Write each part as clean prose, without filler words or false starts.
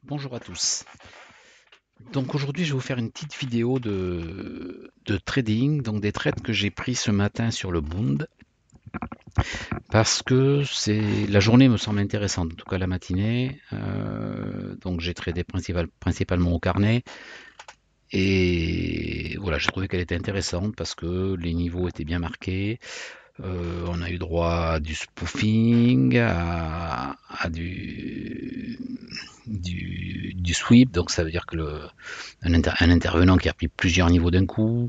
Bonjour à tous. Donc aujourd'hui, je vais vous faire une petite vidéo de trading, donc des trades que j'ai pris ce matin sur le Bund, parce que la journée me semble intéressante, en tout cas la matinée. Donc j'ai tradé principalement au carnet. Et voilà, j'ai trouvé qu'elle était intéressante parce que les niveaux étaient bien marqués. On a eu droit à du spoofing, à du sweep, donc ça veut dire que un intervenant qui a pris plusieurs niveaux d'un coup,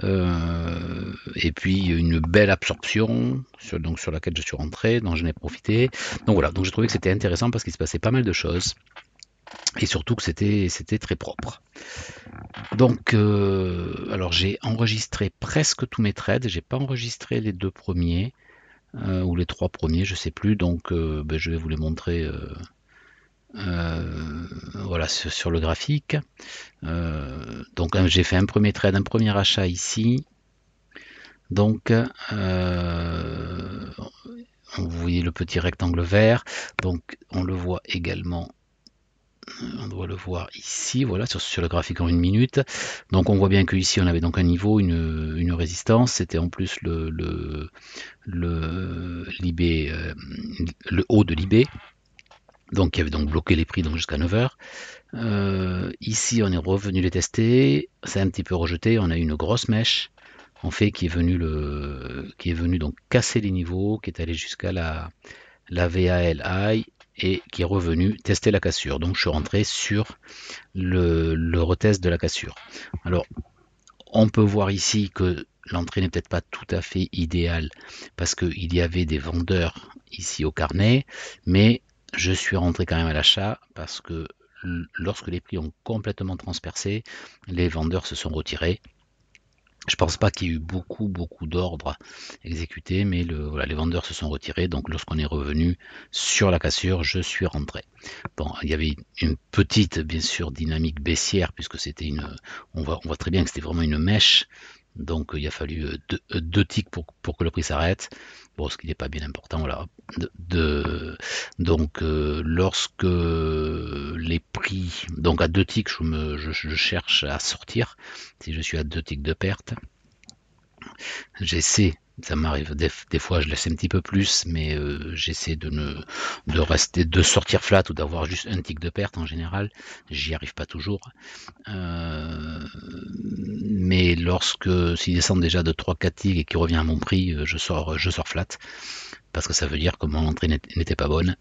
et puis une belle absorption sur laquelle je suis rentré, dont j'en ai profité. Donc voilà, donc j'ai trouvé que c'était intéressant parce qu'il se passait pas mal de choses et surtout que c'était très propre. Donc alors j'ai enregistré presque tous mes trades, j'ai pas enregistré les deux premiers ou les trois premiers, je sais plus, donc je vais vous les montrer. Voilà sur le graphique. Donc j'ai fait un premier trade, un premier achat ici. Donc vous voyez le petit rectangle vert. Donc on le voit également. On doit le voir ici, voilà, sur le graphique en une minute. Donc on voit bien qu'ici on avait donc un niveau, une résistance. C'était en plus l'IB, le haut de l'IB. Donc qui avait donc bloqué les prix jusqu'à 9 heures. Ici, on est revenu les tester. C'est un petit peu rejeté. On a eu une grosse mèche, en fait, qui est venu donc casser les niveaux, qui est allé jusqu'à la VAL high et qui est revenu tester la cassure. Donc, je suis rentré sur le retest de la cassure. Alors, on peut voir ici que l'entrée n'est peut-être pas tout à fait idéale parce qu'il y avait des vendeurs ici au carnet, mais je suis rentré quand même à l'achat parce que lorsque les prix ont complètement transpercé, les vendeurs se sont retirés. Je pense pas qu'il y ait eu beaucoup d'ordres exécutés, mais voilà, les vendeurs se sont retirés. Donc lorsqu'on est revenu sur la cassure, je suis rentré. Bon, il y avait une petite, bien sûr, dynamique baissière puisque on voit très bien que c'était vraiment une mèche. Donc il a fallu deux ticks pour que le prix s'arrête. Bon, ce qui n'est pas bien important là. Donc lorsque les prix, donc à deux ticks, je cherche à sortir. Si je suis à deux ticks de perte, j'essaie. Ça m'arrive des fois, je laisse un petit peu plus, mais j'essaie de sortir flat ou d'avoir juste un tick de perte en général. J'y arrive pas toujours. Mais s'il descend déjà de 3-4 ticks et qu'il revient à mon prix, je sors flat parce que ça veut dire que mon entrée n'était pas bonne.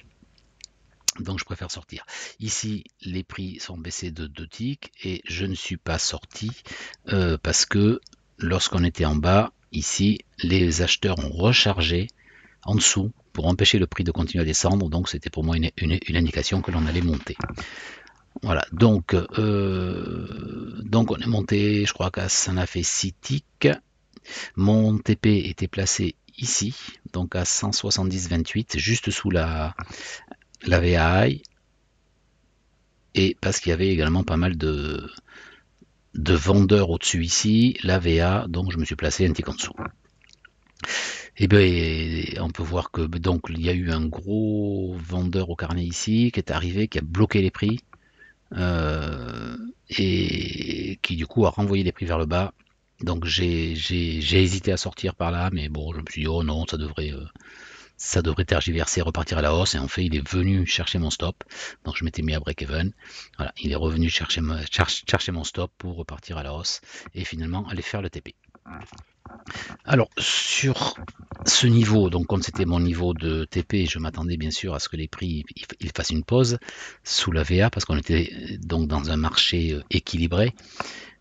Donc je préfère sortir. Ici, les prix sont baissés de 2 ticks et je ne suis pas sorti parce que lorsqu'on était en bas, ici, les acheteurs ont rechargé en dessous pour empêcher le prix de continuer à descendre. Donc c'était pour moi une indication que l'on allait monter. Voilà, donc on est monté, je crois que ça en a fait 6 ticks. Mon TP était placé ici, donc à 170,28, juste sous la VAI, et parce qu'il y avait également pas mal de vendeurs au-dessus ici, la VA, donc je me suis placé un tick en dessous. Et bien, on peut voir que donc il y a eu un gros vendeur au carnet ici qui est arrivé, qui a bloqué les prix et qui du coup a renvoyé les prix vers le bas. Donc j'ai hésité à sortir par là, mais bon, je me suis dit oh non, ça devrait tergiverser, repartir à la hausse. Et en fait, il est venu chercher mon stop. Donc je m'étais mis à break-even. Voilà, il est revenu chercher mon stop pour repartir à la hausse et finalement aller faire le TP. Alors sur ce niveau, donc comme c'était mon niveau de TP, je m'attendais bien sûr à ce que les prix ils fassent une pause sous la VA parce qu'on était donc dans un marché équilibré.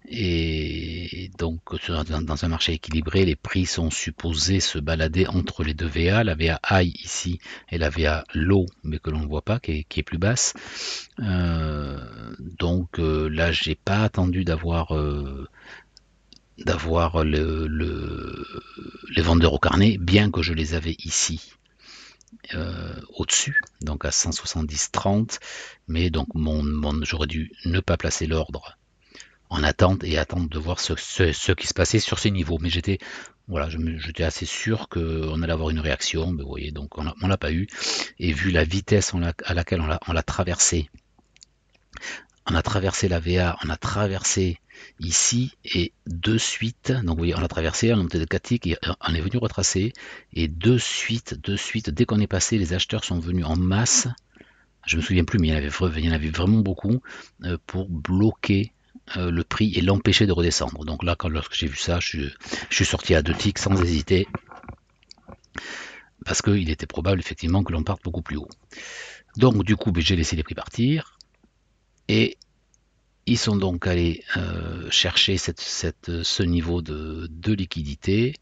Et donc dans un marché équilibré, les prix sont supposés se balader entre les deux VA, la VA high ici et la VA low, mais que l'on ne voit pas, qui est plus basse. Donc là, j'ai pas attendu d'avoir les vendeurs au carnet, bien que je les avais ici au-dessus, donc à 170,30, mais donc j'aurais dû ne pas placer l'ordre en attente et attendre de voir ce qui se passait sur ces niveaux. Mais j'étais assez sûr qu'on allait avoir une réaction, mais vous voyez, donc on l'a pas eu. Et vu la vitesse à laquelle on l'a traversé on a traversé la VA, on a traversé ici et de suite, donc vous voyez, on a traversé, on a monté de 4 ticks et on est venu retracer et de suite, dès qu'on est passé, les acheteurs sont venus en masse. Je me souviens plus, mais il y en avait vraiment beaucoup pour bloquer le prix et l'empêcher de redescendre. Donc là, lorsque j'ai vu ça, je suis sorti à 2 ticks sans hésiter parce qu'il était probable effectivement que l'on parte beaucoup plus haut. Donc du coup, j'ai laissé les prix partir et ils sont donc allés chercher ce niveau de liquidité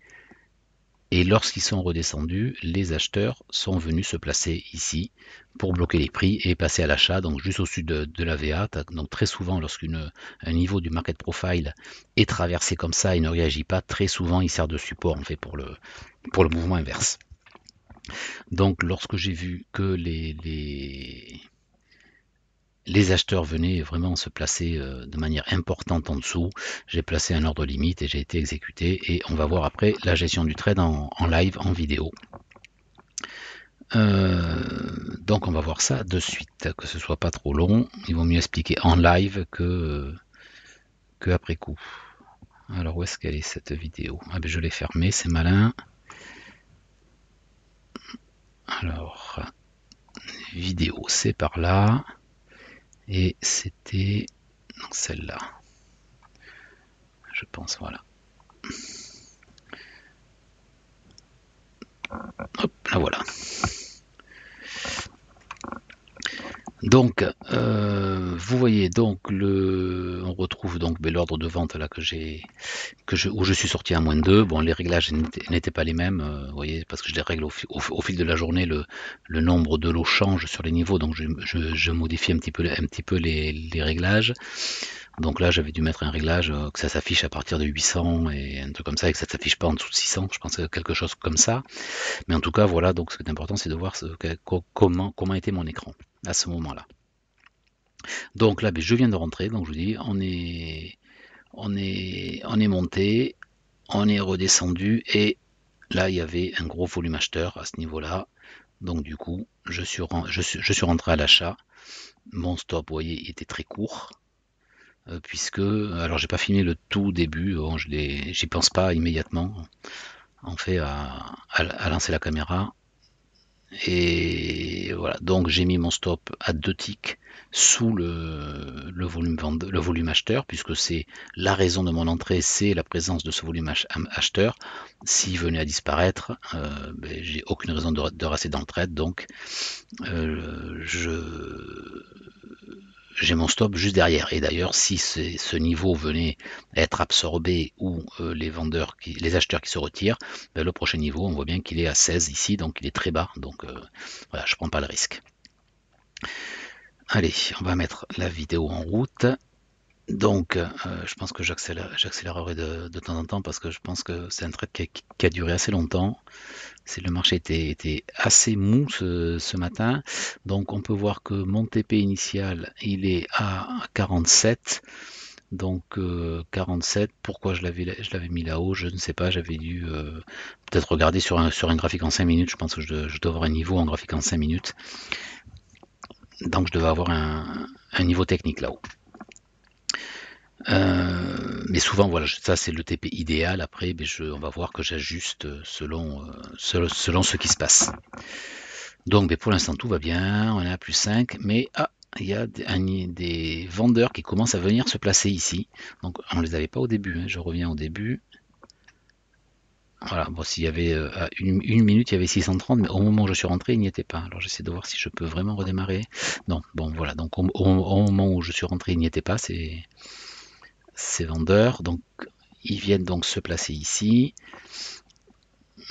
et lorsqu'ils sont redescendus, les acheteurs sont venus se placer ici pour bloquer les prix et passer à l'achat, donc juste au-dessus de la VA. Donc très souvent, lorsqu'un niveau du market profile est traversé comme ça et ne réagit pas, très souvent il sert de support en fait pour le mouvement inverse. Donc lorsque j'ai vu que les acheteurs venaient vraiment se placer de manière importante en dessous, j'ai placé un ordre limite et j'ai été exécuté. Et on va voir après la gestion du trade en live, en vidéo. Donc on va voir ça de suite, que ce soit pas trop long. Ils vont mieux expliquer en live que après coup. Alors où est-ce qu'elle est cette vidéo? Ah ben je l'ai fermée, c'est malin. Alors vidéo, c'est par là. Et c'était celle-là. Je pense, voilà. Hop, là voilà. Donc, vous voyez, donc on retrouve donc l'ordre de vente là où je suis sorti à moins 2. Bon, les réglages n'étaient pas les mêmes, vous voyez, parce que je les règle au fil de la journée. Le nombre de lots change sur les niveaux, donc je modifie un petit peu les réglages. Donc là, j'avais dû mettre un réglage que ça s'affiche à partir de 800 et un truc comme ça, et que ça ne s'affiche pas en dessous de 600. Je pense quelque chose comme ça. Mais en tout cas, voilà. Donc, ce qui est important, c'est de voir comment était mon écran à ce moment-là. Donc là, je viens de rentrer. Donc je vous dis, on est monté, on est redescendu et là, il y avait un gros volume acheteur à ce niveau-là. Donc du coup, je suis rentré à l'achat. Mon stop, vous voyez, il était très court. Puisque, alors j'ai pas filmé le tout début, bon, j'y pense pas immédiatement, en fait, à lancer la caméra. Et voilà, donc j'ai mis mon stop à 2 ticks sous le volume acheteur, puisque c'est la raison de mon entrée, c'est la présence de ce volume acheteur. S'il venait à disparaître, j'ai aucune raison de rester dans le trade, donc j'ai mon stop juste derrière. Et d'ailleurs, si ce niveau venait à être absorbé ou les acheteurs qui se retirent, le prochain niveau, on voit bien qu'il est à 16 ici, donc il est très bas. Donc voilà, je prends pas le risque. Allez, on va mettre la vidéo en route. Donc, je pense que j'accélérerai de temps en temps parce que je pense que c'est un trade qui a duré assez longtemps. Le marché était assez mou ce matin. Donc, on peut voir que mon TP initial, il est à 47. Donc, 47, pourquoi je l'avais mis là-haut, je ne sais pas. J'avais dû peut-être regarder sur un graphique en 5 minutes. Je pense que je dois avoir un niveau en graphique en 5 minutes. Donc, je devais avoir un niveau technique là-haut. Mais souvent, voilà, ça c'est le TP idéal. Après, on va voir que j'ajuste selon ce qui se passe. Donc, pour l'instant, tout va bien. On est à plus 5. Mais il y a des vendeurs qui commencent à venir se placer ici. Donc, on ne les avait pas au début. Je reviens au début. Voilà, bon, s'il y avait à une minute, il y avait 630, mais au moment où je suis rentré, il n'y était pas. Alors, j'essaie de voir si je peux vraiment redémarrer. Non, bon, voilà. Donc, au moment où je suis rentré, il n'y était pas. Ces vendeurs, donc ils viennent donc se placer ici.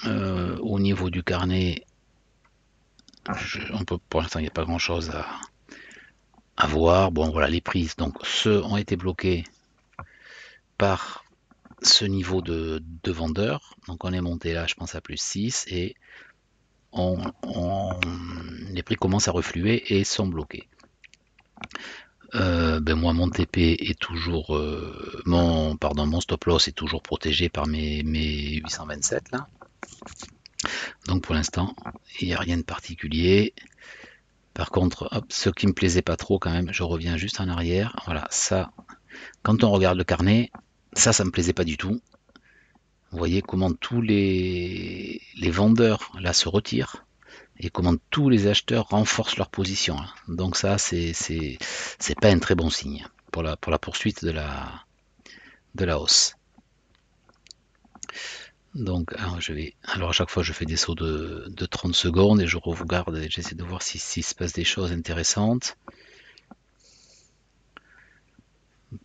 Au niveau du carnet, pour l'instant il n'y a pas grand chose à voir. Bon voilà, les prises, donc ceux ont été bloqués par ce niveau de vendeurs. Donc on est monté là, je pense à plus 6 et les prix commencent à refluer et sont bloqués. Moi mon TP est toujours mon stop loss est toujours protégé par mes 827 là. Donc pour l'instant il n'y a rien de particulier. Par contre, hop, ce qui me plaisait pas trop quand même, je reviens juste en arrière. Voilà, ça, quand on regarde le carnet, ça me plaisait pas du tout. Vous voyez comment tous les vendeurs là se retirent et comment tous les acheteurs renforcent leur position, hein. Donc ça, c'est pas un très bon signe pour la poursuite de la hausse. Donc, alors à chaque fois, je fais des sauts de 30 secondes et je regarde et j'essaie de voir s'il se passe des choses intéressantes.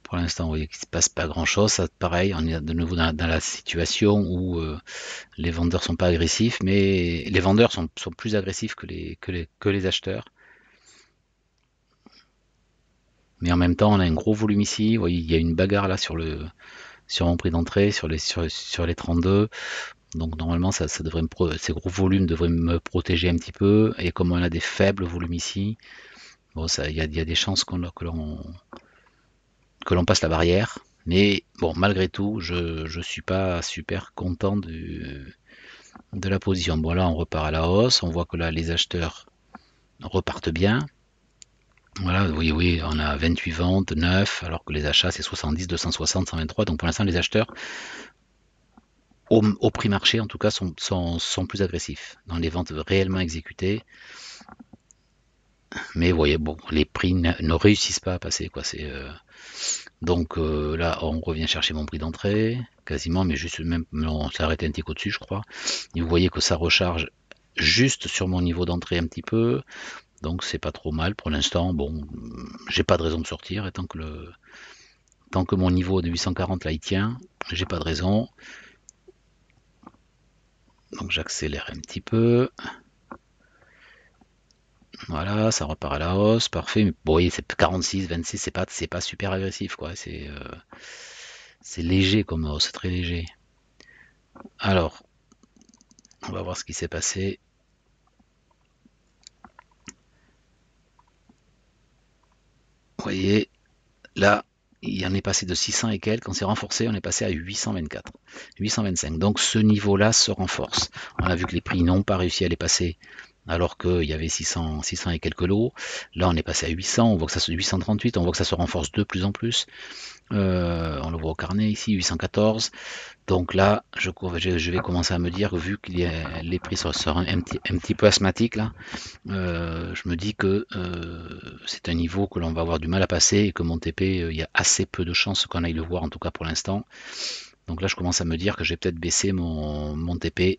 Pour l'instant, vous voyez qu'il ne se passe pas grand-chose. Ça, pareil, on est de nouveau dans la situation où les vendeurs sont pas agressifs, mais les vendeurs sont plus agressifs que les acheteurs. Mais en même temps, on a un gros volume ici. Vous voyez, il y a une bagarre là sur mon prix d'entrée, sur les 32. Donc normalement, ça devrait ces gros volumes devraient me protéger un petit peu. Et comme on a des faibles volumes ici, bon, il y a des chances que l'on passe la barrière. Mais bon, malgré tout, je suis pas super content de la position. Bon, là, on repart à la hausse. On voit que là, les acheteurs repartent bien. Voilà, oui, oui, on a 28 ventes, 9, alors que les achats, c'est 70, 260, 123. Donc pour l'instant, les acheteurs, au prix marché, en tout cas, sont plus agressifs dans les ventes réellement exécutées. Mais vous voyez, bon, les prix ne réussissent pas à passer, quoi. Donc là, on revient chercher mon prix d'entrée, quasiment, mais juste même, on s'est arrêté un petit coup dessus, je crois. Et vous voyez que ça recharge juste sur mon niveau d'entrée un petit peu, donc c'est pas trop mal pour l'instant. Bon, j'ai pas de raison de sortir, et tant que mon niveau de 840 là il tient, j'ai pas de raison. Donc j'accélère un petit peu. Voilà, ça repart à la hausse, parfait. Mais bon, vous voyez, c'est 46, 26, c'est pas super agressif, quoi. C'est léger comme hausse, c'est très léger. Alors, on va voir ce qui s'est passé. Vous voyez, là, il en est passé de 600 et quelques, on s'est renforcé, on est passé à 824, 825. Donc ce niveau-là se renforce. On a vu que les prix n'ont pas réussi à les passer alors qu'il y avait 600 et quelques lots. Là, on est passé à 800, on voit que ça se 838, on voit que ça se renforce de plus en plus. On le voit au carnet ici, 814. Donc là, je vais commencer à me dire, vu que les prix sont un petit peu asthmatiques là, je me dis que c'est un niveau que l'on va avoir du mal à passer et que mon TP, il y a assez peu de chances qu'on aille le voir, en tout cas pour l'instant. Donc là, je commence à me dire que j'ai peut-être baissé mon TP.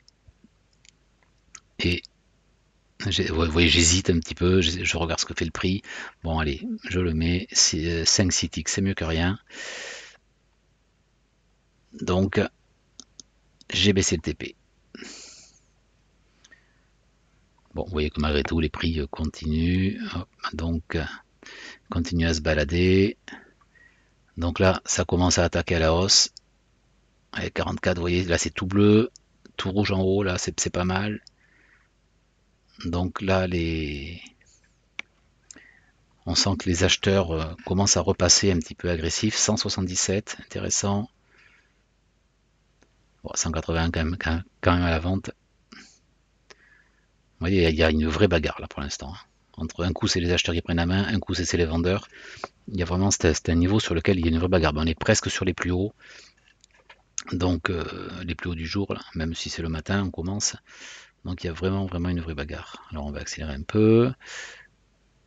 Et vous voyez, j'hésite un petit peu, je regarde ce que fait le prix. Bon, allez, je le mets. 5 CITIC, c'est mieux que rien. Donc, j'ai baissé le TP. Bon, vous voyez que malgré tout, les prix continuent. Hop, donc, continuent à se balader. Donc là, ça commence à attaquer à la hausse. Avec 44, vous voyez, là c'est tout bleu, tout rouge en haut, là c'est pas mal. Donc là, on sent que les acheteurs commencent à repasser un petit peu agressifs. 177, intéressant. Bon, 180 quand même à la vente. Vous voyez, il y a une vraie bagarre là pour l'instant. Entre un coup c'est les acheteurs qui prennent la main, un coup c'est les vendeurs. Il y a vraiment c'est un niveau sur lequel il y a une vraie bagarre. On est presque sur les plus hauts. Donc les plus hauts du jour, là, même si c'est le matin, on commence. Donc il y a vraiment une vraie bagarre. Alors on va accélérer un peu. Vous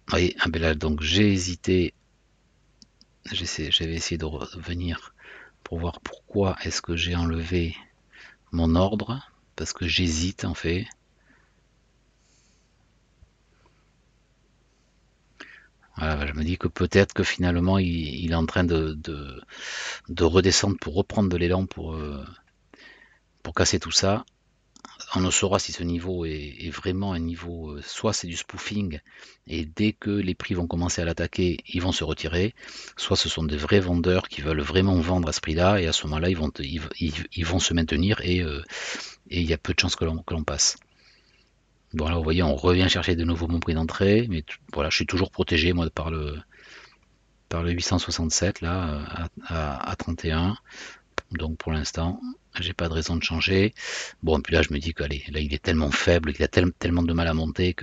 voyez, ah ben là, donc j'ai hésité. J'avais essayé de revenir pour voir pourquoi est-ce que j'ai enlevé mon ordre. Parce que j'hésite en fait. Voilà, je me dis que peut-être que finalement il est en train de redescendre pour reprendre de l'élan pour casser tout ça. On ne saura si ce niveau est vraiment un niveau, soit c'est du spoofing, et dès que les prix vont commencer à l'attaquer, ils vont se retirer, soit ce sont des vrais vendeurs qui veulent vraiment vendre à ce prix-là, et à ce moment-là, ils vont se maintenir, et il y a peu de chances que l'on passe. Bon là, vous voyez, on revient chercher de nouveau mon prix d'entrée, mais voilà, je suis toujours protégé, moi, par le 867, là, à 31. Donc pour l'instant, j'ai pas de raison de changer. Bon, et puis là, je me dis que allez, là, il est tellement faible, qu'il a tellement de mal à monter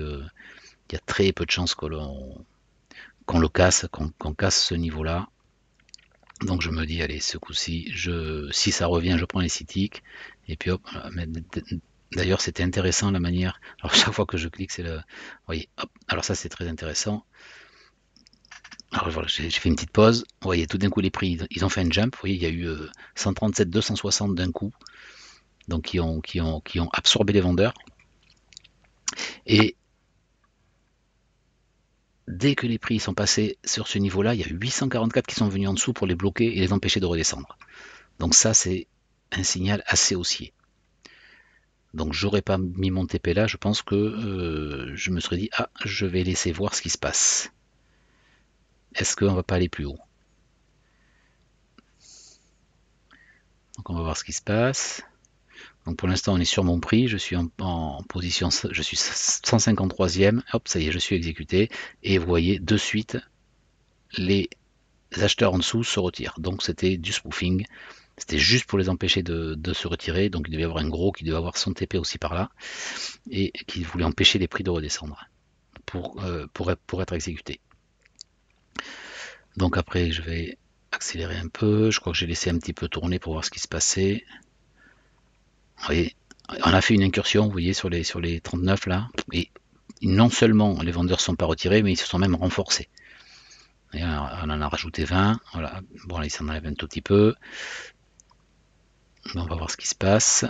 il y a très peu de chances qu'on le casse, qu'on casse ce niveau-là. Donc je me dis, allez, ce coup-ci, si ça revient, je prends les cytiques. Et puis hop, d'ailleurs c'était intéressant la manière. Alors chaque fois que je clique, c'est le. Vous voyez, hop, alors ça c'est très intéressant. Alors voilà, j'ai fait une petite pause. Vous voyez, tout d'un coup les prix, ils ont fait un jump. Vous voyez, il y a eu 137, 260 d'un coup. Donc qui ont absorbé les vendeurs. Et dès que les prix sont passés sur ce niveau-là, il y a 844 qui sont venus en dessous pour les bloquer et les empêcher de redescendre. Donc ça, c'est un signal assez haussier. Donc j'aurais pas mis mon TP là, je pense que je me serais dit, ah, je vais laisser voir ce qui se passe. Est-ce qu'on va pas aller plus haut? Donc on va voir ce qui se passe. Donc pour l'instant on est sur mon prix, je suis en position, je suis 153e, hop, ça y est, je suis exécuté. Et vous voyez de suite, les acheteurs en dessous se retirent. Donc c'était du spoofing. C'était juste pour les empêcher de se retirer. Donc il devait y avoir un gros qui devait avoir son TP aussi par là. Et qui voulait empêcher les prix de redescendre pour être exécuté. Donc après je vais accélérer un peu. Je crois que j'ai laissé un petit peu tourner pour voir ce qui se passait. Vous voyez, on a fait une incursion, vous voyez, sur les 39 là. Et non seulement les vendeurs ne sont pas retirés, mais ils se sont même renforcés. Et on en a rajouté 20. Voilà. Bon, là, il s'en enlève un tout petit peu. On va voir ce qui se passe.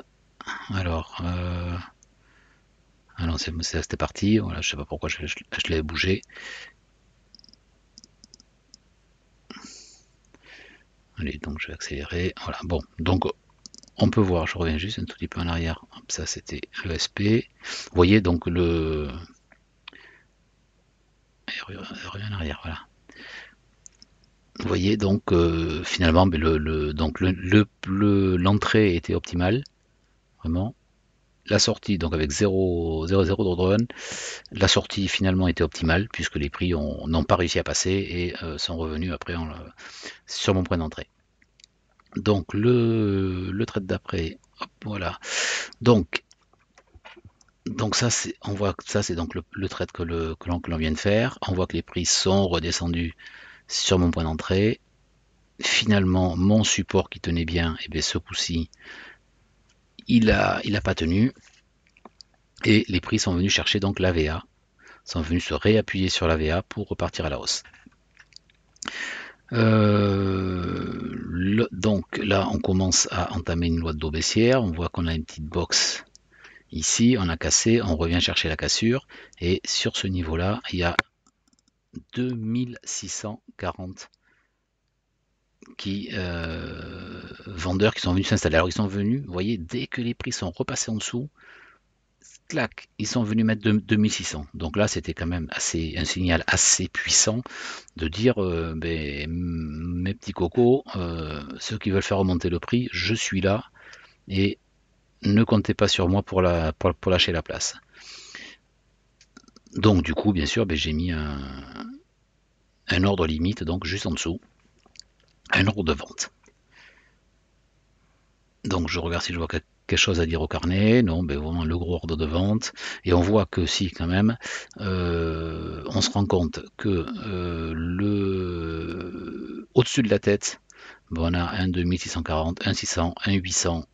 Alors, ah non, c'était parti. Voilà, je sais pas pourquoi je l'ai bougé. Allez, donc je vais accélérer. Voilà, bon, donc on peut voir, je reviens juste un tout petit peu en arrière. Hop, ça c'était le SP. Vous voyez donc le. Reviens en arrière, voilà. Vous voyez donc finalement l'entrée était optimale, vraiment. La sortie, donc avec 0,0 de drone, la sortie finalement était optimale puisque les prix n'ont pas réussi à passer et sont revenus après sur mon point d'entrée. Donc le trade d'après, voilà. Donc ça c'est, on voit que ça c'est donc le trade que l'on vient de faire. On voit que les prix sont redescendus sur mon point d'entrée. Finalement, mon support qui tenait bien, et bien ce coup-ci, il a pas tenu. Et les prix sont venus chercher donc l'AVA, sont venus se réappuyer sur l'AVA pour repartir à la hausse. Donc là, on commence à entamer une loi de dos baissière. On voit qu'on a une petite box ici, on a cassé, on revient chercher la cassure. Et sur ce niveau-là, il y a 2640 vendeurs qui sont venus s'installer. Alors ils sont venus, vous voyez, dès que les prix sont repassés en dessous, clac, ils sont venus mettre 2600. Donc là, c'était quand même un signal assez puissant de dire, mes petits cocos, ceux qui veulent faire remonter le prix, je suis là et ne comptez pas sur moi pour lâcher la place. Donc du coup, bien sûr, j'ai mis un ordre limite, donc juste en dessous, un ordre de vente. Donc je regarde si je vois quelque chose à dire au carnet. Non, vraiment le gros ordre de vente. Et on voit que si quand même, on se rend compte que au-dessus de la tête, on a un 2640, un 600, un 800,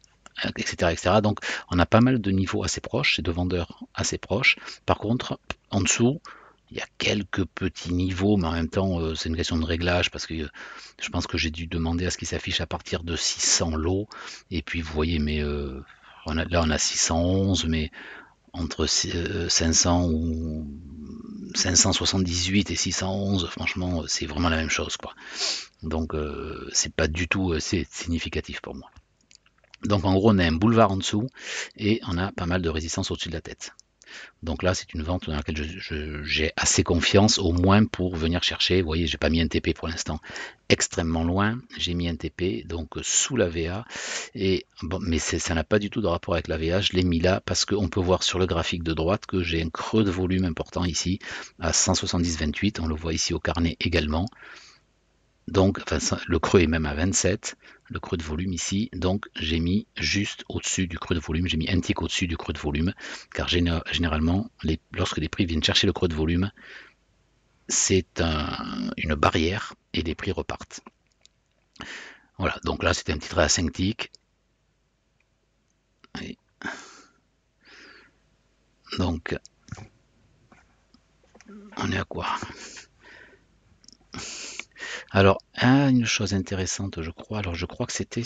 etc., etc. Donc on a pas mal de niveaux assez proches, et de vendeurs assez proches. Par contre, en dessous, il y a quelques petits niveaux, mais en même temps, c'est une question de réglage parce que je pense que j'ai dû demander à ce qu'il s'affiche à partir de 600 lots. Et puis, vous voyez, mais là, on a 611, mais entre 500 ou 578 et 611, franchement, c'est vraiment la même chose, quoi. Donc, c'est pas du tout significatif pour moi. Donc, en gros, on a un boulevard en dessous et on a pas mal de résistance au-dessus de la tête. Donc là, c'est une vente dans laquelle j'ai assez confiance, au moins pour venir chercher. Vous voyez, j'ai pas mis un TP pour l'instant extrêmement loin. J'ai mis un TP donc sous la VA. Et bon, mais ça n'a pas du tout de rapport avec la VA. Je l'ai mis là parce qu'on peut voir sur le graphique de droite que j'ai un creux de volume important ici à 170,28. On le voit ici au carnet également. Donc, enfin, le creux est même à 27, le creux de volume ici, donc j'ai mis juste au-dessus du creux de volume, j'ai mis un tick au-dessus du creux de volume, car généralement, lorsque les prix viennent chercher le creux de volume, c'est une barrière et les prix repartent. Voilà, donc là c'était un petit trait à 5 ticks. Et donc, on est à quoi? Alors, une chose intéressante, je crois. Alors, je crois que c'était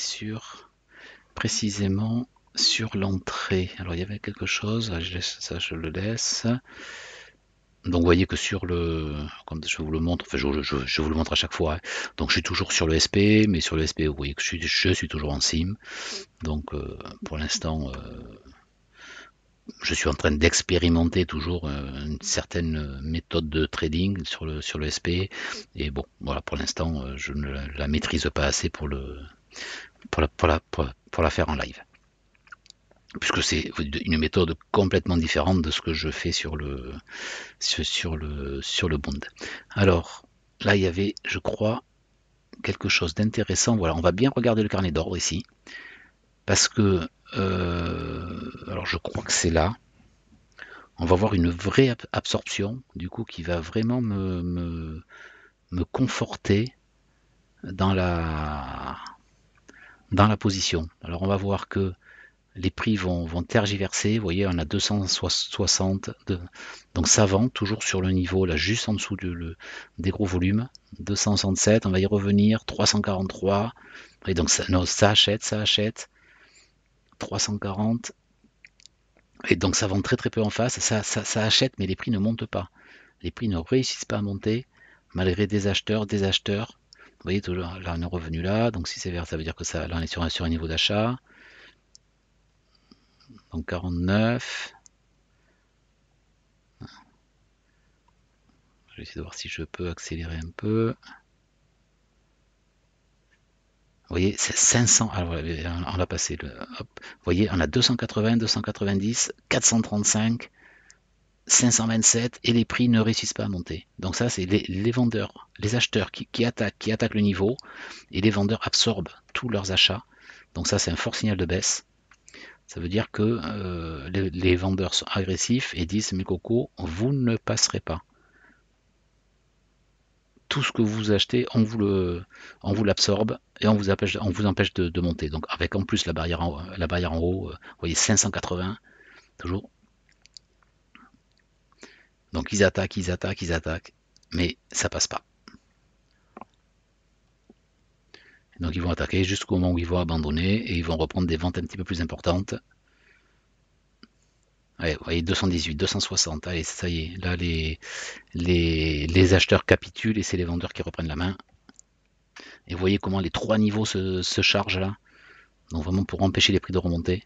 précisément sur l'entrée. Alors, il y avait quelque chose. Là, ça, je le laisse. Donc, vous voyez que sur comme je vous le montre, enfin, je vous le montre à chaque fois, hein. Donc, je suis toujours sur le SP, mais sur le SP, vous voyez que je suis toujours en sim. Donc, pour l'instant, je suis en train d'expérimenter toujours une certaine méthode de trading sur le SP. Et bon, voilà, pour l'instant, je ne la maîtrise pas assez pour la faire en live. Puisque c'est une méthode complètement différente de ce que je fais sur le Bund. Alors, là, il y avait, je crois, quelque chose d'intéressant. Voilà, on va bien regarder le carnet d'ordre ici. Parce que, alors je crois que c'est là. On va voir une vraie absorption, du coup, qui va vraiment me conforter dans la position. Alors on va voir que les prix vont tergiverser. Vous voyez, on a 260, donc ça vend toujours sur le niveau, là, juste en dessous des gros volumes. 267, on va y revenir, 343. Et donc ça achète. 340. Et donc ça vend très très peu en face. Ça achète, mais les prix ne montent pas. Les prix ne réussissent pas à monter, malgré des acheteurs. Vous voyez, toujours, là on est revenu là, donc si c'est vert, ça veut dire que là on est sur un niveau d'achat. Donc 49. Je vais essayer de voir si je peux accélérer un peu. Vous voyez, c'est 500. Alors, on a passé hop. Vous voyez, on a 280, 290, 435, 527 et les prix ne réussissent pas à monter. Donc ça, c'est les vendeurs, les acheteurs qui attaquent le niveau et les vendeurs absorbent tous leurs achats. Donc ça, c'est un fort signal de baisse. Ça veut dire que les vendeurs sont agressifs et disent, mes cocos, vous ne passerez pas. Tout ce que vous achetez, on vous l'absorbe et on vous empêche de monter. Donc avec en plus la barrière en haut, vous voyez 580, toujours. Donc ils attaquent, mais ça passe pas. Donc ils vont attaquer jusqu'au moment où ils vont abandonner et ils vont reprendre des ventes un petit peu plus importantes. Ouais, vous voyez 218, 260, allez, ça y est, là les acheteurs capitulent et c'est les vendeurs qui reprennent la main. Et vous voyez comment les trois niveaux se chargent là. Donc vraiment pour empêcher les prix de remonter.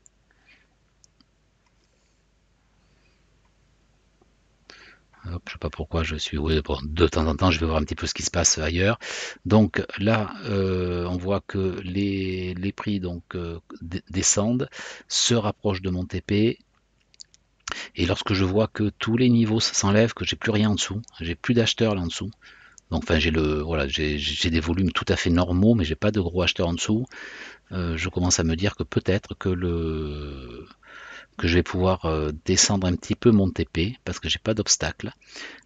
Hop, je sais pas pourquoi je suis. Oui, bon, de temps en temps, je vais voir un petit peu ce qui se passe ailleurs. Donc là, on voit que les prix donc descendent, se rapprochent de mon TP. Et lorsque je vois que tous les niveaux s'enlèvent, que j'ai plus rien en dessous, j'ai plus d'acheteurs là en dessous. Donc, enfin, j'ai des volumes tout à fait normaux, mais j'ai pas de gros acheteurs en dessous. Je commence à me dire que peut-être que je vais pouvoir descendre un petit peu mon TP parce que j'ai pas d'obstacle.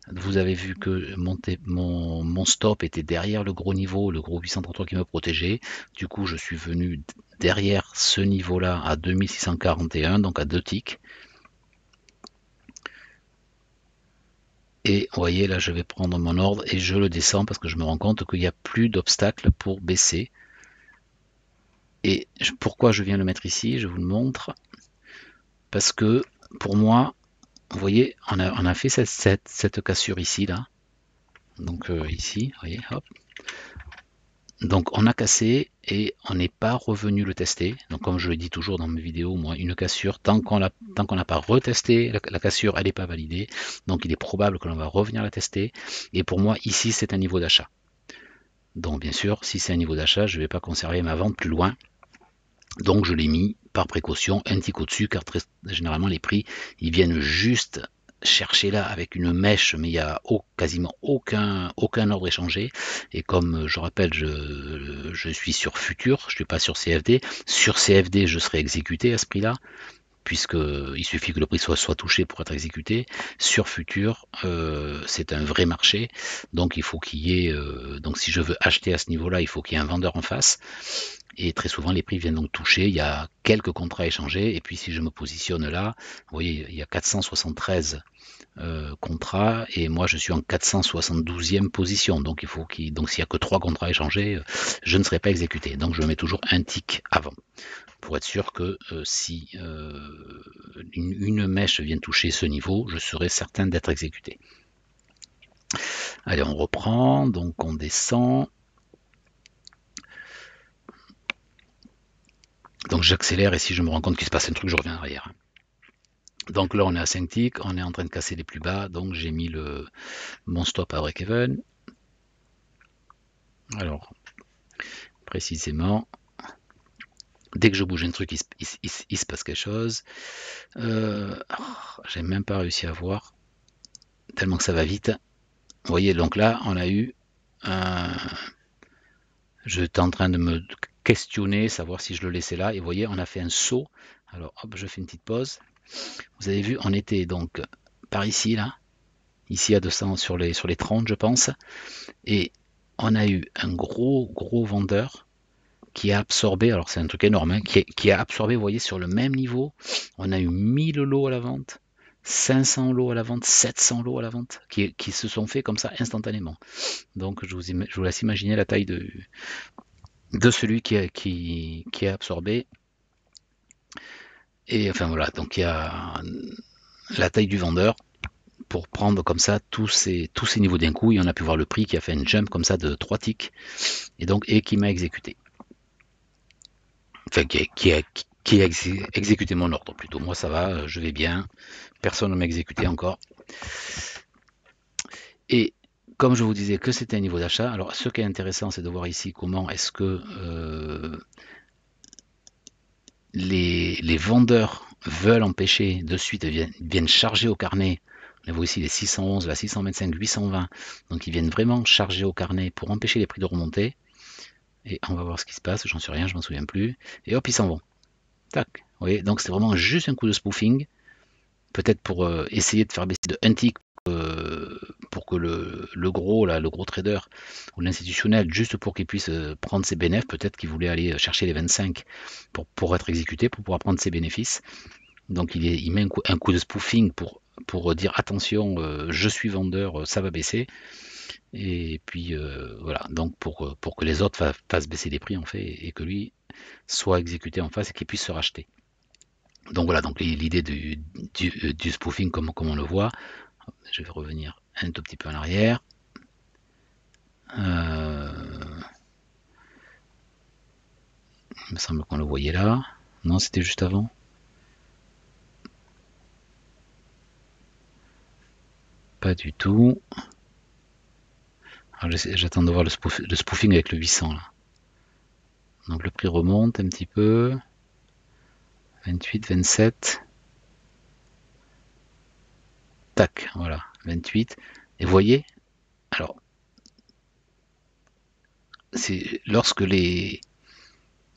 Vous avez vu que mon stop était derrière le gros niveau, le gros 833 qui me protégeait. Du coup, je suis venu derrière ce niveau-là à 2641, donc à 2 ticks. Et vous voyez, là, je vais prendre mon ordre et je le descends parce que je me rends compte qu'il n'y a plus d'obstacle pour baisser. Et pourquoi je viens le mettre ici, je vous le montre. Parce que pour moi, vous voyez, on a fait cette cassure ici, là. Donc ici, vous voyez, hop. Donc on a cassé et on n'est pas revenu le tester. Donc comme je le dis toujours dans mes vidéos, moi, une cassure, tant qu'on n'a pas retesté, la cassure, elle n'est pas validée. Donc il est probable que l'on va revenir la tester. Et pour moi, ici, c'est un niveau d'achat. Donc bien sûr, si c'est un niveau d'achat, je ne vais pas conserver ma vente plus loin. Donc je l'ai mis par précaution un tick au-dessus, car généralement les prix, ils viennent juste chercher là avec une mèche, mais il n'y a quasiment aucun ordre échangé. Et comme je rappelle, je suis sur Futur, je ne suis pas sur CFD. Sur CFD, je serai exécuté à ce prix-là, puisqu'il suffit que le prix soit touché pour être exécuté. Sur Futur, c'est un vrai marché, donc il faut qu'il y ait, donc si je veux acheter à ce niveau-là, il faut qu'il y ait un vendeur en face, et très souvent les prix viennent donc toucher, il y a quelques contrats échangés, et puis si je me positionne là, vous voyez, il y a 473 contrats, et moi je suis en 472e position, donc donc s'il n'y a que 3 contrats échangés, je ne serai pas exécuté, donc je mets toujours un tick avant, pour être sûr que si une mèche vient toucher ce niveau, je serai certain d'être exécuté. Allez, on reprend, donc on descend. Donc j'accélère et si je me rends compte qu'il se passe un truc, je reviens en arrière. Donc là, on est à 5 ticks, on est en train de casser les plus bas, donc j'ai mis mon stop à break-even. Alors, précisément, dès que je bouge un truc, il se passe quelque chose. J'ai même pas réussi à voir, tellement que ça va vite. Vous voyez, donc là, on a eu j'étais en train de me questionner, savoir si je le laissais là, et vous voyez, on a fait un saut. Alors, hop, je fais une petite pause. Vous avez vu, on était donc par ici, là, ici à 200 sur les 30, je pense, et on a eu un gros vendeur qui a absorbé, alors c'est un truc énorme, hein, qui a absorbé, vous voyez, sur le même niveau, on a eu 1000 lots à la vente, 500 lots à la vente, 700 lots à la vente, qui se sont faits comme ça instantanément. Donc je vous laisse imaginer la taille de celui qui a absorbé. Et enfin voilà, donc il y a la taille du vendeur pour prendre comme ça tous ces niveaux d'un coup, et on a pu voir le prix qui a fait une jump comme ça de 3 ticks, et qui m'a exécuté. Enfin, qui a exécuté mon ordre plutôt. Moi ça va, je vais bien, personne ne m'a exécuté encore. Et comme je vous disais que c'était un niveau d'achat, alors ce qui est intéressant, c'est de voir ici comment est-ce que les vendeurs veulent empêcher de suite, viennent charger au carnet. On voit ici les 611, la 625, 820. Donc ils viennent vraiment charger au carnet pour empêcher les prix de remonter. Et on va voir ce qui se passe, j'en sais rien, je m'en souviens plus. Et hop, ils s'en vont. Tac. Vous voyez, donc c'est vraiment juste un coup de spoofing. Peut-être pour essayer de faire baisser de un tick pour que le gros, là, le gros trader ou l'institutionnel, juste pour qu'il puisse prendre ses bénéfices, peut-être qu'il voulait aller chercher les 25 pour être exécuté, pour pouvoir prendre ses bénéfices. Donc il met un coup de spoofing pour dire attention, je suis vendeur, ça va baisser. Et puis voilà, donc pour que les autres fassent baisser les prix en fait, et que lui soit exécuté en face et qu'il puisse se racheter. Donc voilà, donc l'idée du spoofing comme on le voit. Je vais revenir un tout petit peu en arrière. Il me semble qu'on le voyait là. Non, c'était juste avant. Pas du tout. J'attends de voir le spoofing avec le 800 là. Donc le prix remonte un petit peu. 28, 27. Tac, voilà, 28. Et vous voyez, alors, c'est lorsque les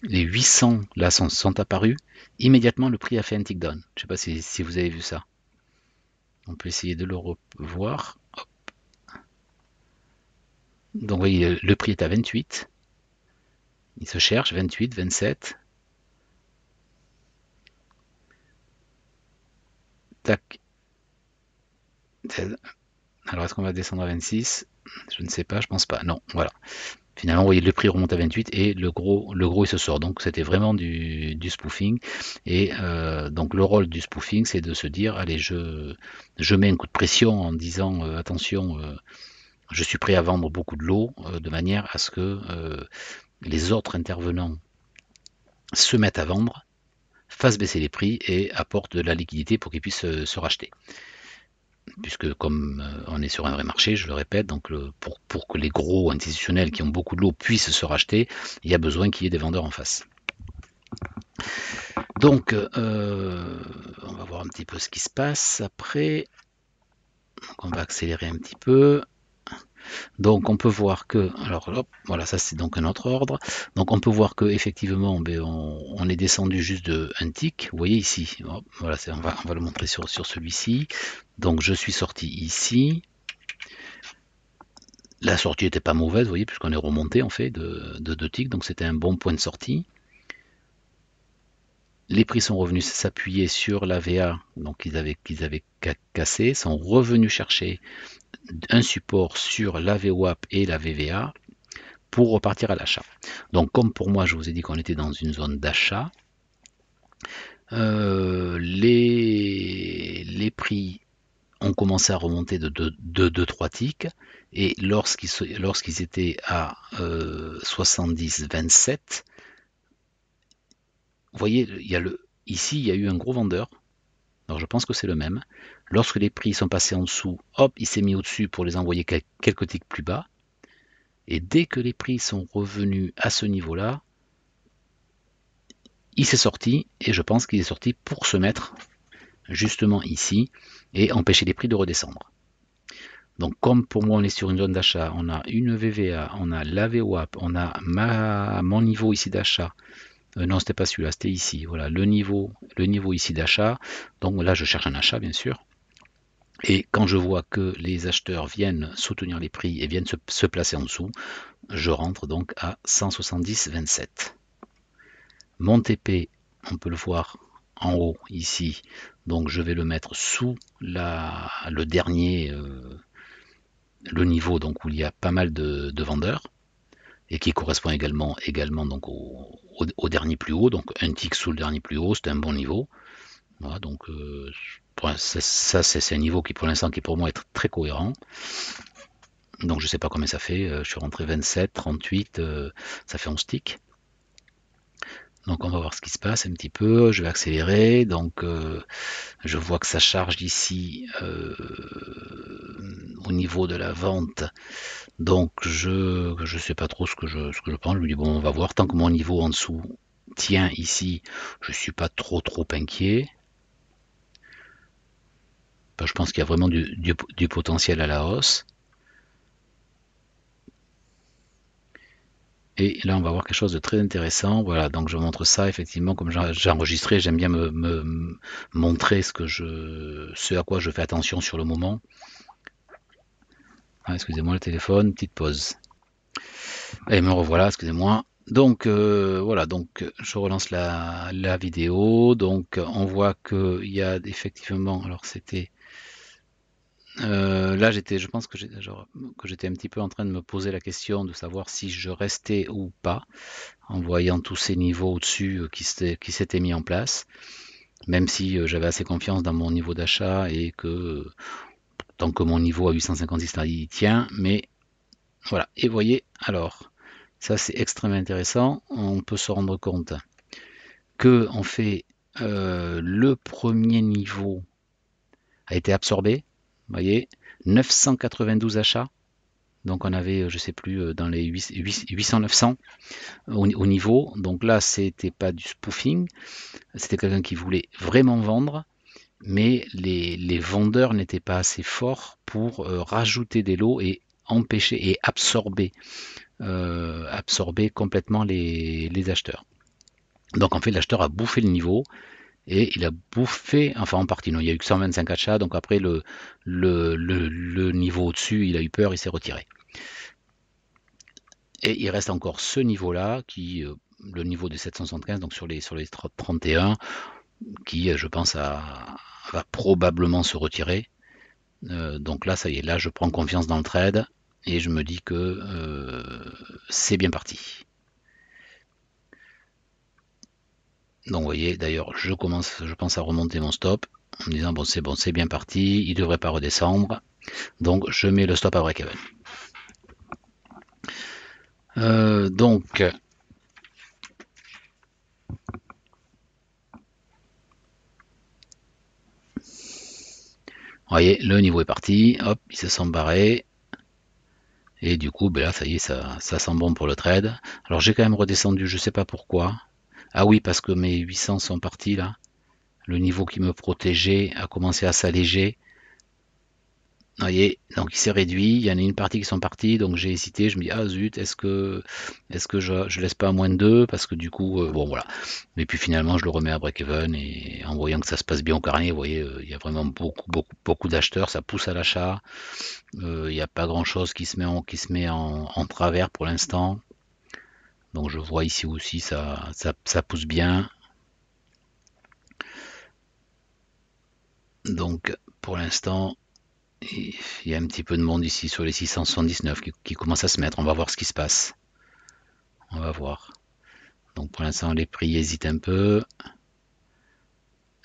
800 là sont apparus, immédiatement le prix a fait un tick down. Je ne sais pas si vous avez vu ça. On peut essayer de le revoir. Hop. Donc vous voyez, le prix est à 28. Il se cherche, 28, 27. Tac. Alors est-ce qu'on va descendre à 26? Je ne sais pas, je pense pas. Non, voilà. Finalement, vous voyez, le prix remonte à 28 et le gros il se sort. Donc c'était vraiment du spoofing. Et donc le rôle du spoofing, c'est de se dire, allez, je mets un coup de pression en disant, attention, je suis prêt à vendre beaucoup de lots, de manière à ce que les autres intervenants se mettent à vendre, fassent baisser les prix et apportent de la liquidité pour qu'ils puissent se racheter. Puisque comme on est sur un vrai marché, je le répète, donc pour que les gros institutionnels qui ont beaucoup de lots puissent se racheter, il y a besoin qu'il y ait des vendeurs en face. Donc on va voir un petit peu ce qui se passe après. Donc on va accélérer un petit peu. Donc on peut voir que, alors hop, voilà, ça c'est donc un autre ordre. Donc on peut voir que effectivement, ben, on est descendu juste de un tick. Vous voyez ici, hop, voilà, on va le montrer sur celui-ci. Donc je suis sorti ici. La sortie n'était pas mauvaise, vous voyez, puisqu'on est remonté en fait de 2 ticks, donc c'était un bon point de sortie. Les prix sont revenus s'appuyer sur la VA, donc qu'ils avaient cassé, sont revenus chercher un support sur la VWAP et la VVA pour repartir à l'achat. Donc comme pour moi je vous ai dit qu'on était dans une zone d'achat, les prix ont commencé à remonter de 2-3 ticks, et lorsqu'ils étaient à 70-27, vous voyez, ici il y a eu un gros vendeur, alors je pense que c'est le même. Lorsque les prix sont passés en dessous, hop, il s'est mis au-dessus pour les envoyer quelques ticks plus bas. Et dès que les prix sont revenus à ce niveau-là, il s'est sorti, et je pense qu'il est sorti pour se mettre justement ici et empêcher les prix de redescendre. Donc comme pour moi on est sur une zone d'achat, on a une VVA, on a la VWAP, on a mon niveau ici d'achat. Non, c'était pas celui-là, c'était ici. Voilà, le niveau ici d'achat. Donc là je cherche un achat bien sûr. Et quand je vois que les acheteurs viennent soutenir les prix et viennent se placer en dessous, je rentre donc à 170,27. Mon TP, on peut le voir en haut ici, donc je vais le mettre sous le dernier, le niveau donc où il y a pas mal de vendeurs, et qui correspond également donc au dernier plus haut, donc un tick sous le dernier plus haut, c'est un bon niveau. Voilà, donc ça c'est un niveau qui pour l'instant qui pour moi est très cohérent. Donc je sais pas combien ça fait, je suis rentré 27, 38, ça fait 11 ticks. Donc on va voir ce qui se passe un petit peu, je vais accélérer, donc je vois que ça charge ici au niveau de la vente, donc je sais pas trop ce que je pense, je lui dis bon on va voir, tant que mon niveau en dessous tient ici, je suis pas trop inquiet. Je pense qu'il y a vraiment du potentiel à la hausse. Et là, on va voir quelque chose de très intéressant. Voilà, donc je montre ça, effectivement, comme j'ai enregistré, j'aime bien me montrer ce à quoi je fais attention sur le moment. Ah, excusez-moi le téléphone, petite pause. Et me revoilà, excusez-moi. Donc voilà, donc je relance la vidéo. Donc on voit qu'il y a effectivement, alors c'était là, je pense que j'étais un petit peu en train de me poser la question de savoir si je restais ou pas, en voyant tous ces niveaux au-dessus qui s'étaient mis en place, même si j'avais assez confiance dans mon niveau d'achat et que tant que mon niveau à 856 il tient, mais voilà. Et vous voyez, alors, ça c'est extrêmement intéressant, on peut se rendre compte que en fait le premier niveau a été absorbé, vous voyez, 992 achats. Donc on avait, je sais plus, dans les 800-900 au niveau. Donc là, c'était pas du spoofing, c'était quelqu'un qui voulait vraiment vendre, mais les vendeurs n'étaient pas assez forts pour rajouter des lots et empêcher et absorber complètement les acheteurs. Donc en fait, l'acheteur a bouffé le niveau. Et il a bouffé, enfin en partie, non, il y a eu que 125 achats, donc après le niveau au-dessus, il a eu peur, il s'est retiré. Et il reste encore ce niveau-là, le niveau des 775, donc sur les 31, qui je pense va probablement se retirer. Donc là, ça y est, là je prends confiance dans le trade, et je me dis que c'est bien parti. Donc vous voyez, d'ailleurs, je pense à remonter mon stop en me disant bon, c'est bien parti, il ne devrait pas redescendre. Donc je mets le stop à break-even. Donc vous voyez, le niveau est parti, hop, ils se sont barrés. Et du coup, ben là, ça y est, ça sent bon pour le trade. Alors j'ai quand même redescendu, je sais pas pourquoi. Ah oui, parce que mes 800 sont partis là. Le niveau qui me protégeait a commencé à s'alléger. Vous voyez, donc il s'est réduit, il y en a une partie qui sont partis, donc j'ai hésité, je me dis ah zut, est-ce que je laisse pas à moins de 2 parce que du coup bon voilà. Mais puis finalement je le remets à break-even et en voyant que ça se passe bien au carnet, vous voyez, il y a vraiment beaucoup d'acheteurs, ça pousse à l'achat. Il n'y a pas grand-chose qui se met en travers pour l'instant. Donc je vois ici aussi ça pousse bien. Donc pour l'instant il y a un petit peu de monde ici sur les 679 qui commence à se mettre. On va voir ce qui se passe. On va voir. Donc pour l'instant les prix hésitent un peu.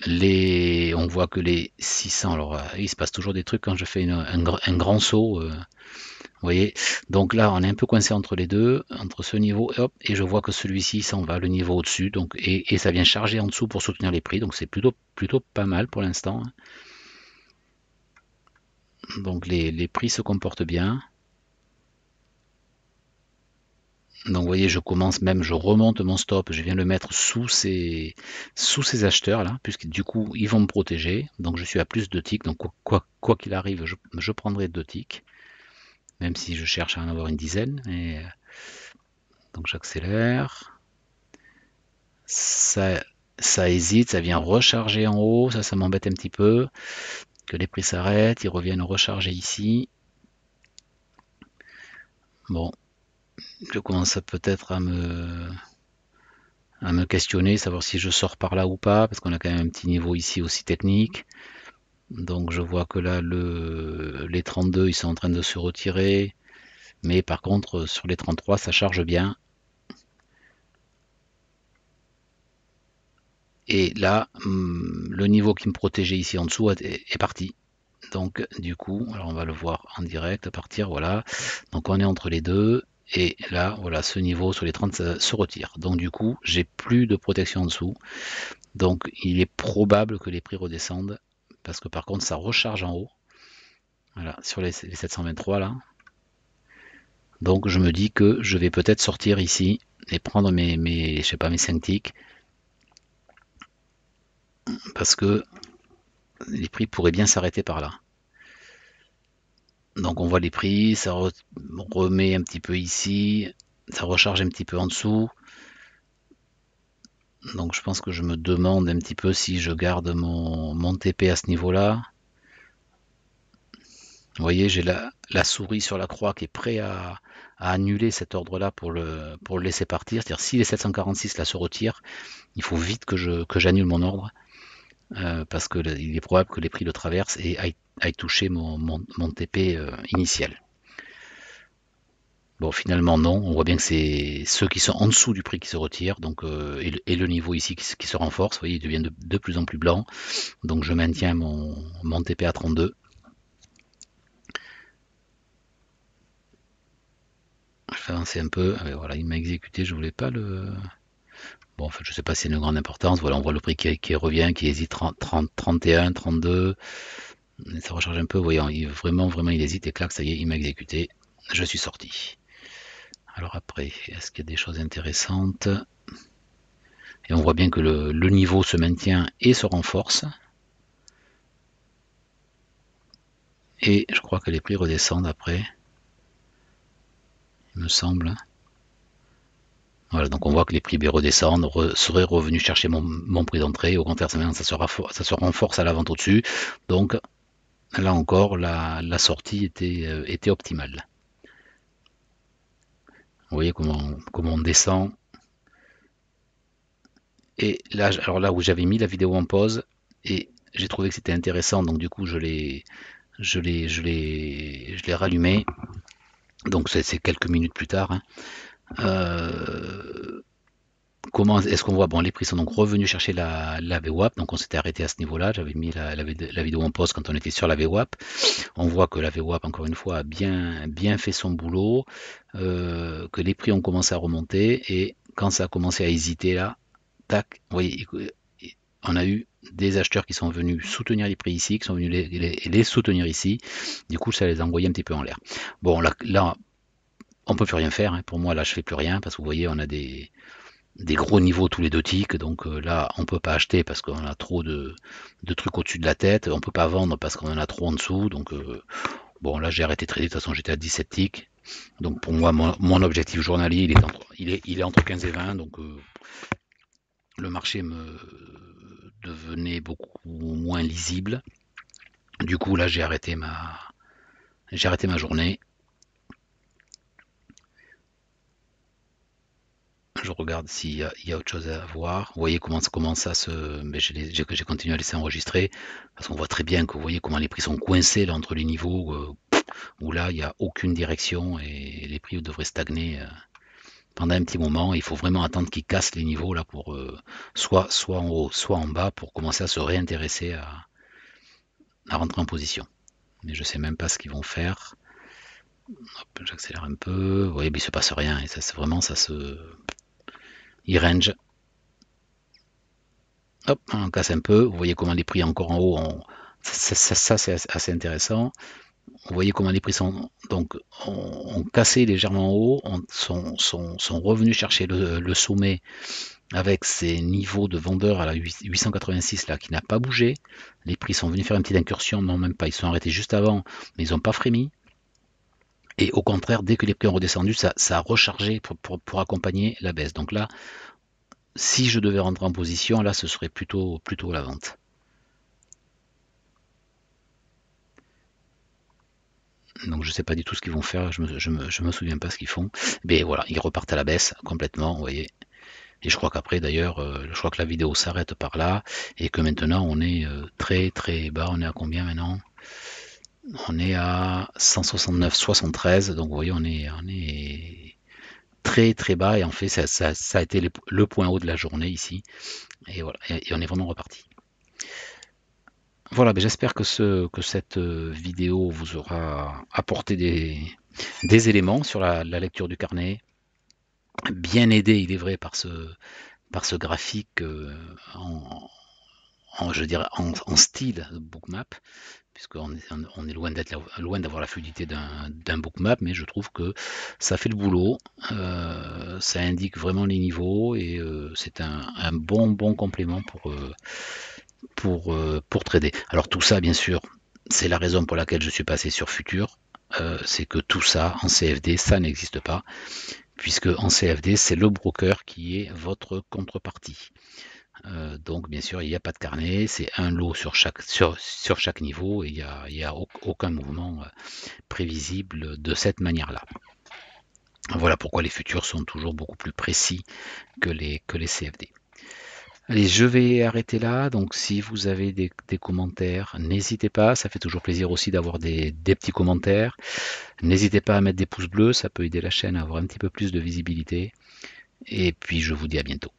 On voit que les 600, alors il se passe toujours des trucs quand je fais un grand saut. Vous voyez, donc là on est un peu coincé entre les deux, entre ce niveau et hop, et je vois que celui-ci s'en va le niveau au-dessus, donc et ça vient charger en dessous pour soutenir les prix, donc c'est plutôt pas mal pour l'instant. Donc les prix se comportent bien. Donc vous voyez, je remonte mon stop, je viens le mettre sous ces acheteurs là, puisque du coup ils vont me protéger. Donc je suis à plus de ticks, donc quoi qu'il arrive, je prendrai 2 ticks, même si je cherche à en avoir une dizaine. Donc j'accélère. Ça, ça hésite, ça vient recharger en haut, ça m'embête un petit peu. Que les prix s'arrêtent, ils reviennent recharger ici. Bon, je commence peut-être à me questionner, savoir si je sors par là ou pas, parce qu'on a quand même un petit niveau ici aussi technique. Donc je vois que là, les 32, ils sont en train de se retirer. Mais par contre, sur les 33, ça charge bien. Et là, le niveau qui me protégeait ici en dessous est parti. Donc du coup, alors on va le voir en direct à partir, voilà. Donc on est entre les deux. Et là, voilà, ce niveau sur les 30 ça se retire. Donc du coup, j'ai plus de protection en dessous. Donc il est probable que les prix redescendent. Parce que par contre, ça recharge en haut. Voilà, sur les 723 là. Donc je me dis que je vais peut-être sortir ici et prendre je sais pas, mes 5 ticks. Parce que les prix pourraient bien s'arrêter par là. Donc on voit les prix, ça remet un petit peu ici, ça recharge un petit peu en dessous. Donc je pense que je me demande un petit peu si je garde mon TP à ce niveau-là. Vous voyez, j'ai la souris sur la croix qui est prêt à annuler cet ordre-là pour le laisser partir. C'est-à-dire si les 746 là se retirent, il faut vite que j'annule mon ordre. Parce qu'il est probable que les prix le traversent et aillent toucher mon TP initial. Bon, finalement, non. On voit bien que c'est ceux qui sont en dessous du prix qui se retirent, donc, et le niveau ici qui se renforce. Vous voyez, il devient de plus en plus blanc. Donc, je maintiens mon TP à 32. Je vais avancer un peu. Voilà, il m'a exécuté. Je voulais pas le. Bon, en fait, je sais pas si c'est une grande importance. Voilà, on voit le prix qui revient, qui hésite 30, 31, 32. Ça recharge un peu. Vous voyez, vraiment, il hésite et clac, ça y est, il m'a exécuté. Je suis sorti. Alors après, est-ce qu'il y a des choses intéressantes? Et on voit bien que le niveau se maintient et se renforce. Et je crois que les prix redescendent après. Il me semble. Voilà, donc on voit que les prix redescendent, seraient revenus chercher mon prix d'entrée. Au contraire, ça se renforce à la vente au-dessus. Donc là encore, la sortie était optimale. Vous voyez comment on descend. Et là, alors là où j'avais mis la vidéo en pause, et j'ai trouvé que c'était intéressant, donc du coup je l'ai rallumé. Donc c'est quelques minutes plus tard. Hein. Comment est-ce qu'on voit? Bon, les prix sont donc revenus chercher la VWAP, donc on s'était arrêté à ce niveau-là. J'avais mis la vidéo en pause quand on était sur la VWAP. On voit que la VWAP, encore une fois, a bien fait son boulot, que les prix ont commencé à remonter, et quand ça a commencé à hésiter là, tac, vous voyez, on a eu des acheteurs qui sont venus soutenir les prix ici, qui sont venus les soutenir ici. Du coup, ça les a envoyés un petit peu en l'air. Bon, là on peut plus rien faire. Hein. Pour moi, là, je fais plus rien parce que vous voyez, on a des gros niveaux tous les 2 ticks. Donc là, on peut pas acheter parce qu'on a trop de trucs au-dessus de la tête. On peut pas vendre parce qu'on en a trop en dessous. Donc Bon, là, j'ai arrêté de trader. De toute façon, j'étais à 17 ticks. Donc, pour moi, mon objectif journalier, il est entre 15 et 20. Donc, le marché me devenait beaucoup moins lisible. Du coup, là, j'ai arrêté ma journée. Je regarde s'il y a autre chose à voir. Vous voyez comment ça se. Mais j'ai continué à laisser enregistrer. Parce qu'on voit très bien que vous voyez comment les prix sont coincés là, entre les niveaux. Où là, il n'y a aucune direction et les prix devraient stagner pendant un petit moment. Il faut vraiment attendre qu'ils cassent les niveaux là pour soit en haut, soit en bas pour commencer à se réintéresser à rentrer en position. Mais je sais même pas ce qu'ils vont faire. Hop, j'accélère un peu. Vous voyez, mais il se passe rien. Et ça, c'est vraiment, ça se. Il range. Hop, on casse un peu. Vous voyez comment les prix encore en haut. Ça, c'est assez intéressant. Vous voyez comment les prix ont cassé légèrement en haut, sont revenus chercher le sommet avec ces niveaux de vendeurs à la 886 là qui n'a pas bougé. Les prix sont venus faire une petite incursion, non même pas, ils sont arrêtés juste avant, mais ils n'ont pas frémi. Et au contraire, dès que les prix ont redescendu, ça a rechargé pour accompagner la baisse. Donc là, si je devais rentrer en position, là, ce serait plutôt la vente. Donc je sais pas du tout ce qu'ils vont faire, je me souviens pas ce qu'ils font. Mais voilà, ils repartent à la baisse complètement, vous voyez. Et je crois qu'après d'ailleurs, je crois que la vidéo s'arrête par là et que maintenant on est très très bas. On est à combien maintenant? On est à 169,73. Donc vous voyez, on est très très bas et en fait ça a été le point haut de la journée ici. Et voilà, et on est vraiment reparti. Voilà, ben j'espère que cette vidéo vous aura apporté des éléments sur la lecture du carnet. Bien aidé, il est vrai, par ce graphique je dirais en style bookmap, puisqu'on est loin d'avoir la fluidité d'un bookmap, mais je trouve que ça fait le boulot, ça indique vraiment les niveaux et c'est un bon complément pour trader. Alors tout ça, bien sûr, c'est la raison pour laquelle je suis passé sur Futur. C'est que tout ça en CFD, ça n'existe pas, puisque en CFD, c'est le broker qui est votre contrepartie. Donc bien sûr, il n'y a pas de carnet, c'est un lot sur chaque niveau et il y a aucun mouvement prévisible de cette manière-là. Voilà pourquoi les futurs sont toujours beaucoup plus précis que les CFD. Allez, je vais arrêter là. Donc, si vous avez des commentaires, n'hésitez pas. Ça fait toujours plaisir aussi d'avoir des petits commentaires. N'hésitez pas à mettre des pouces bleus. Ça peut aider la chaîne à avoir un petit peu plus de visibilité. Et puis, je vous dis à bientôt.